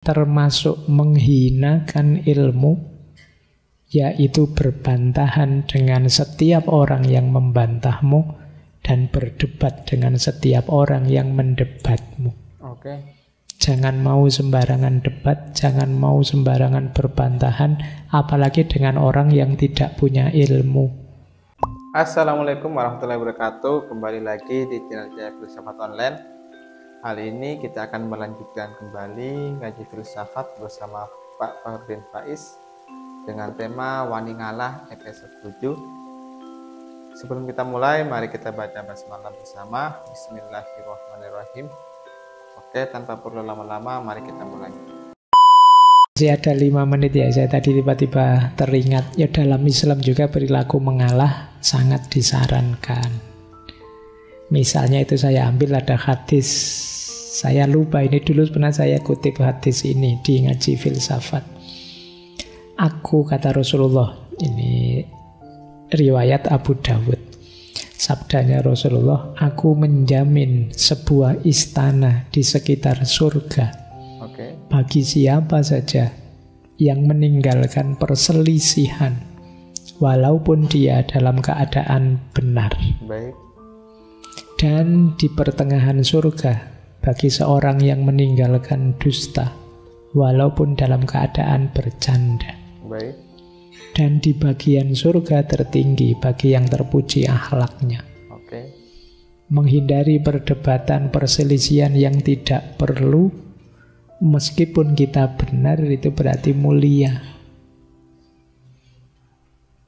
termasuk menghinakan ilmu, yaitu berbantahan dengan setiap orang yang membantahmu dan berdebat dengan setiap orang yang mendebatmu. Oke. Jangan mau sembarangan debat, jangan mau sembarangan berbantahan, apalagi dengan orang yang tidak punya ilmu. Assalamualaikum warahmatullahi wabarakatuh. Kembali lagi di channel Jaya Filsafat Online. Kali ini kita akan melanjutkan kembali ngaji filsafat bersama Pak Fardin Faiz dengan tema Wani Ngalah episode 7. Sebelum kita mulai, mari kita baca basmalah bersama. Bismillahirrahmanirrahim. Oke, tanpa perlu lama-lama, mari kita mulai. Masih ada 5 menit ya, saya tadi tiba-tiba teringat. Ya, dalam Islam juga perilaku mengalah sangat disarankan. Misalnya itu saya ambil ada hadis, saya lupa ini dulu pernah saya kutip hadis ini di ngaji filsafat. Aku, kata Rasulullah, ini riwayat Abu Dawud, sabdanya Rasulullah, aku menjamin sebuah istana di sekitar surga bagi siapa saja yang meninggalkan perselisihan walaupun dia dalam keadaan benar. Baik. Dan di pertengahan surga bagi seorang yang meninggalkan dusta walaupun dalam keadaan bercanda. Baik. Dan di bagian surga tertinggi bagi yang terpuji akhlaknya. Oke. Menghindari perdebatan perselisihan yang tidak perlu, meskipun kita benar itu berarti mulia.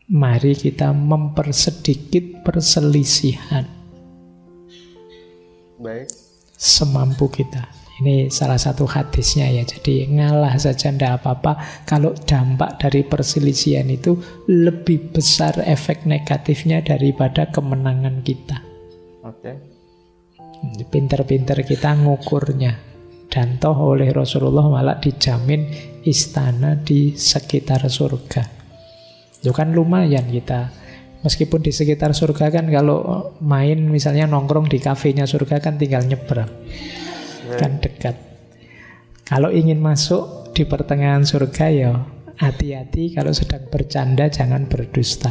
Mari kita mempersedikit perselisihan. Baik. Semampu kita. Ini salah satu hadisnya ya. Jadi ngalah saja tidak apa-apa kalau dampak dari perselisihan itu lebih besar efek negatifnya daripada kemenangan kita. Oke. Pinter-pinter kita ngukurnya. Dan toh oleh Rasulullah malah dijamin istana di sekitar surga. Itu kan lumayan kita. Meskipun di sekitar surga kan kalau main misalnya nongkrong di kafenya surga kan tinggal nyebrang. Kan dekat. Kalau ingin masuk di pertengahan surga ya hati-hati, kalau sedang bercanda jangan berdusta.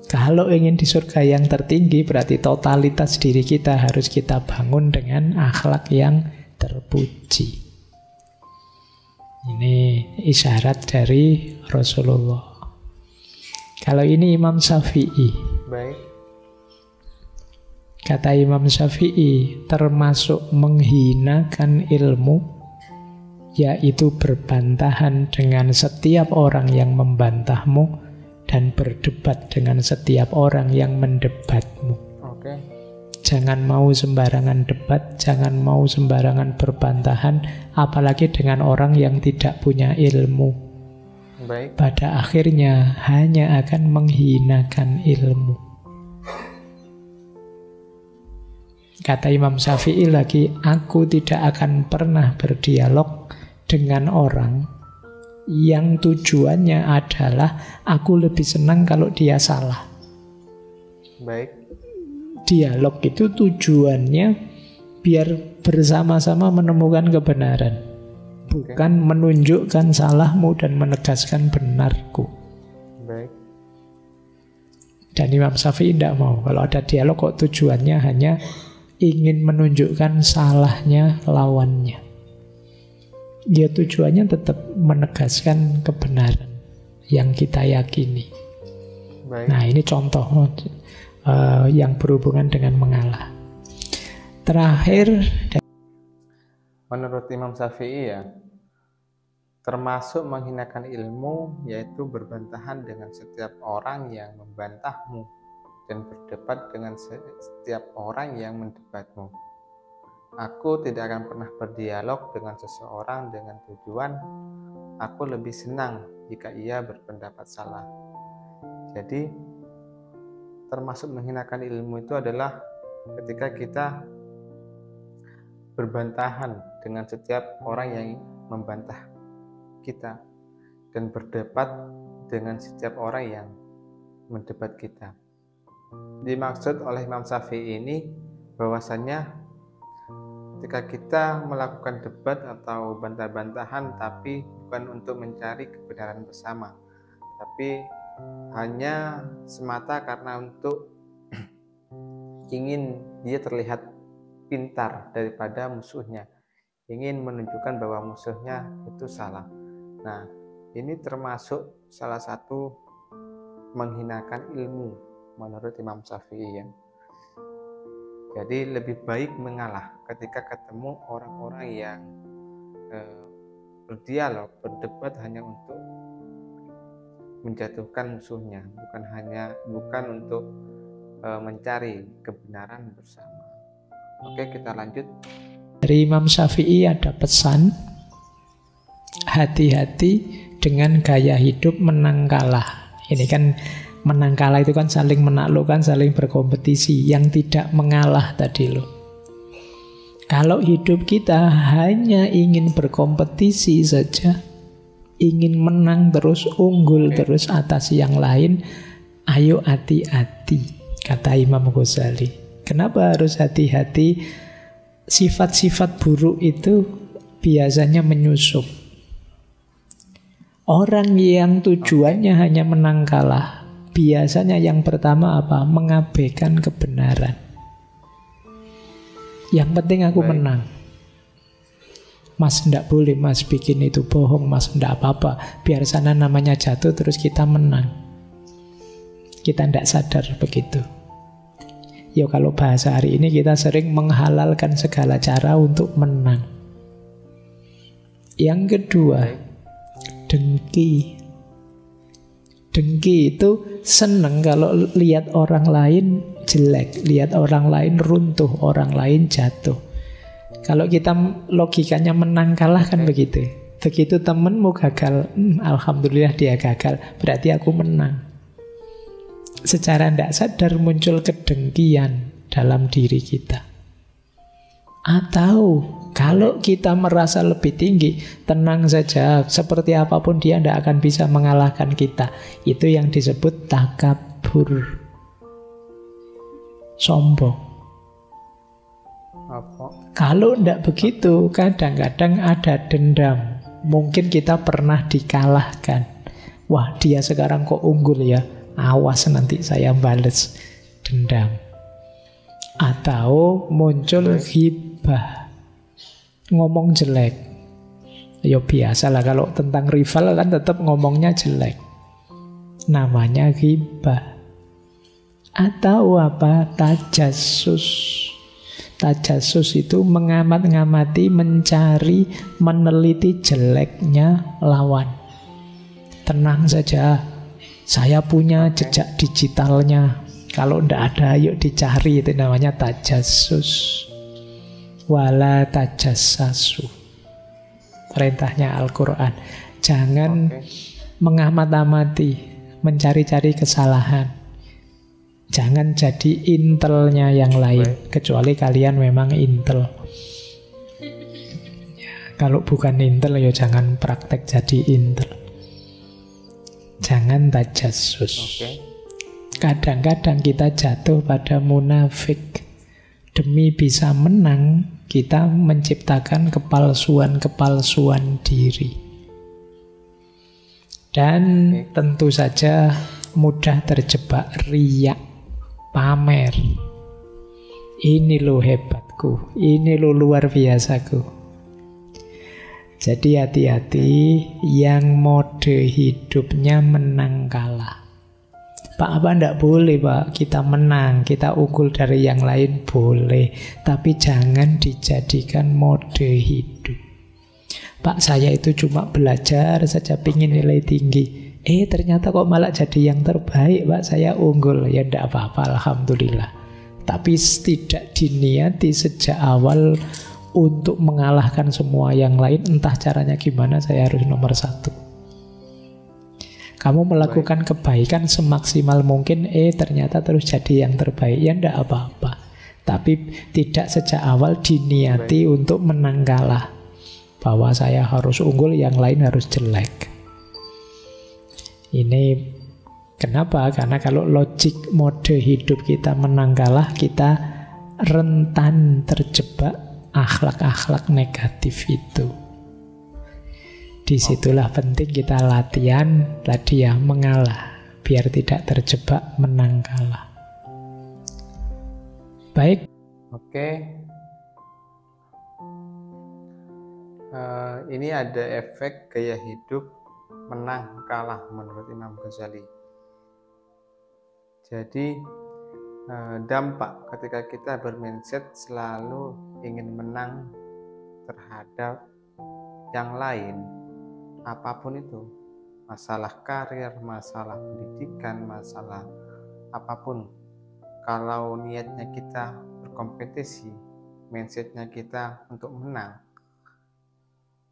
Kalau ingin di surga yang tertinggi berarti totalitas diri kita harus kita bangun dengan akhlak yang terpuji. Ini isyarat dari Rasulullah. Kalau ini Imam Syafi'i. Baik. Kata Imam Syafi'i, termasuk menghinakan ilmu, yaitu berbantahan dengan setiap orang yang membantahmu dan berdebat dengan setiap orang yang mendebatmu. Oke. Jangan mau sembarangan debat, jangan mau sembarangan berbantahan, apalagi dengan orang yang tidak punya ilmu. Baik. Pada akhirnya hanya akan menghinakan ilmu. Kata Imam Syafi'i lagi, aku tidak akan pernah berdialog dengan orang yang tujuannya adalah aku lebih senang kalau dia salah. Baik. Dialog itu tujuannya biar bersama-sama menemukan kebenaran, bukan menunjukkan salahmu dan menegaskan benarku. Baik. Dan Imam Syafi'i tidak mau kalau ada dialog kok tujuannya hanya ingin menunjukkan salahnya lawannya. Ya tujuannya tetap menegaskan kebenaran yang kita yakini. Baik. Nah ini contoh yang berhubungan dengan mengalah. Terakhir, Menurut Imam Syafi'i ya, termasuk menghinakan ilmu yaitu berbantahan dengan setiap orang yang membantahmu dan berdebat dengan setiap orang yang mendebatmu. Aku tidak akan pernah berdialog dengan seseorang dengan tujuan aku lebih senang jika ia berpendapat salah. Jadi termasuk menghinakan ilmu itu adalah ketika kita berbantahan dengan setiap orang yang membantah kita dan berdebat dengan setiap orang yang mendebat kita. Dimaksud oleh Imam Syafi'i ini bahwasannya ketika kita melakukan debat atau bantah-bantahan, tapi bukan untuk mencari kebenaran bersama, tapi hanya semata karena untuk ingin dia terlihat pintar daripada musuhnya, ingin menunjukkan bahwa musuhnya itu salah. Nah, ini termasuk salah satu menghinakan ilmu menurut Imam Syafi'i ya. Jadi lebih baik mengalah ketika ketemu orang-orang yang berdialog, berdebat hanya untuk menjatuhkan musuhnya, bukan untuk mencari kebenaran bersama. Oke, kita lanjut. Dari Imam Syafi'i ada pesan, hati-hati dengan gaya hidup menang kalah. Ini kan menang kalah itu kan saling menaklukkan, saling berkompetisi. Yang tidak mengalah tadi loh. Kalau hidup kita hanya ingin berkompetisi saja, ingin menang terus, unggul terus atas yang lain, ayo hati-hati, kata Imam Ghazali. Kenapa harus hati-hati? Sifat-sifat buruk itu biasanya menyusup. Orang yang tujuannya hanya menang kalah, biasanya yang pertama apa? Mengabaikan kebenaran. Yang penting aku menang. Mas ndak boleh mas bikin itu bohong, mas ndak apa-apa. Biar sana namanya jatuh terus kita menang. Kita ndak sadar begitu. Ya kalau bahasa hari ini kita sering menghalalkan segala cara untuk menang. Yang kedua, dengki. Dengki itu seneng kalau lihat orang lain jelek, lihat orang lain runtuh, orang lain jatuh. Kalau kita logikanya menang kalah kan begitu. Begitu temenmu gagal, alhamdulillah dia gagal, berarti aku menang. Secara tidak sadar muncul kedengkian dalam diri kita. Atau kalau kita merasa lebih tinggi, tenang saja, seperti apapun dia tidak akan bisa mengalahkan kita. Itu yang disebut takabur, sombong. Kalau tidak begitu, kadang-kadang ada dendam. Mungkin kita pernah dikalahkan. Wah, dia sekarang kok unggul ya, awas nanti saya bales, dendam. Atau muncul ghibah, ngomong jelek. Ya biasalah kalau tentang rival kan tetap ngomongnya jelek. Namanya ghibah. Atau apa? Tajassus. Tajassus itu mengamat-ngamati, mencari, meneliti jeleknya lawan. Tenang saja, saya punya jejak digitalnya. Kalau ndak ada, yuk dicari. Itu namanya tajassus. Wala tajassasu. Perintahnya Al-Quran. Jangan mengamat-amati, mencari-cari kesalahan. Jangan jadi intelnya yang lain, kecuali kalian memang intel. Ya, kalau bukan intel ya jangan praktek jadi intel. Jangan tajassus. Kadang-kadang kita jatuh pada munafik. Demi bisa menang, kita menciptakan kepalsuan-kepalsuan diri. Dan tentu saja mudah terjebak riya, pamer. Ini lo hebatku, ini lo luar biasaku. Jadi hati-hati yang mode hidupnya menang kalah. Pak, apa enggak boleh Pak, kita menang, kita unggul dari yang lain boleh, tapi jangan dijadikan mode hidup. Pak, saya itu cuma belajar saja, pingin nilai tinggi. Ternyata kok malah jadi yang terbaik Pak, saya unggul. Ya enggak apa-apa, alhamdulillah. Tapi tidak diniati sejak awal untuk mengalahkan semua yang lain. Entah caranya gimana, saya harus nomor satu. Kamu melakukan kebaikan semaksimal mungkin, ternyata terus jadi yang terbaik. Ya enggak apa-apa. Tapi tidak sejak awal diniati untuk menang kalah. Bahwa saya harus unggul, yang lain harus jelek. Ini kenapa? Karena kalau logik mode hidup kita menang kalah, kita rentan terjebak akhlak-akhlak negatif itu. Disitulah penting kita latihan tadi ya, mengalah, biar tidak terjebak menang kalah. Baik. Oke. Ini ada efek gaya hidup menang kalah menurut Imam Ghazali. Jadi dampak ketika kita bermindset selalu ingin menang terhadap yang lain, apapun itu, masalah karir, masalah pendidikan, masalah apapun. Kalau niatnya kita berkompetisi, mindsetnya kita untuk menang,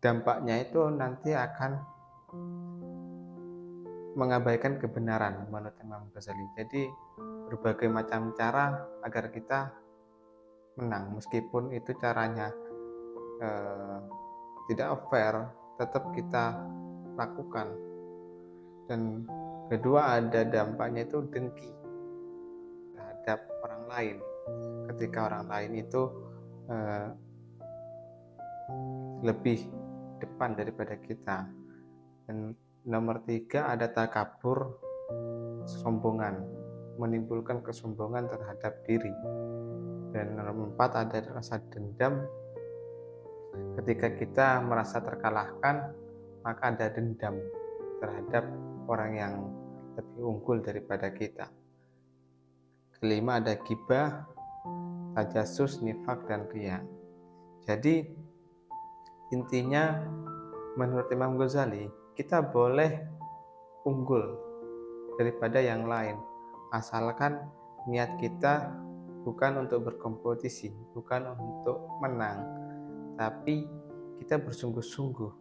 dampaknya itu nanti akan mengabaikan kebenaran menurut Imam Ghazali. Jadi berbagai macam cara agar kita menang, meskipun itu caranya tidak fair, tetap kita lakukan. Dan kedua, ada dampaknya itu dengki terhadap orang lain. Ketika orang lain itu lebih depan daripada kita. Dan nomor 3, ada takabur, kesombongan, menimbulkan kesombongan terhadap diri. Dan nomor 4, ada rasa dendam. Ketika kita merasa terkalahkan, maka ada dendam terhadap orang yang lebih unggul daripada kita. Kelima, ada ghibah, tajasus, nifak, dan riya. Jadi intinya menurut Imam Ghazali, kita boleh unggul daripada yang lain, asalkan niat kita bukan untuk berkompetisi, bukan untuk menang, tapi kita bersungguh-sungguh.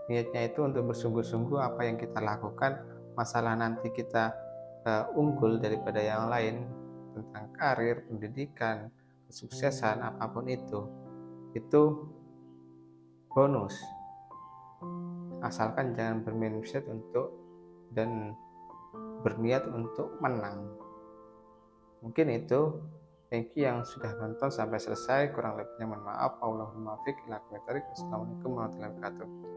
Niatnya itu untuk bersungguh-sungguh apa yang kita lakukan. Masalah nanti kita unggul daripada yang lain tentang karir, pendidikan, kesuksesan, apapun itu bonus. Asalkan jangan bermindset untuk dan berniat untuk menang. Mungkin itu. Thank you yang sudah nonton sampai selesai. Kurang lebihnya mohon maaf. Assalamualaikum warahmatullahi wabarakatuh.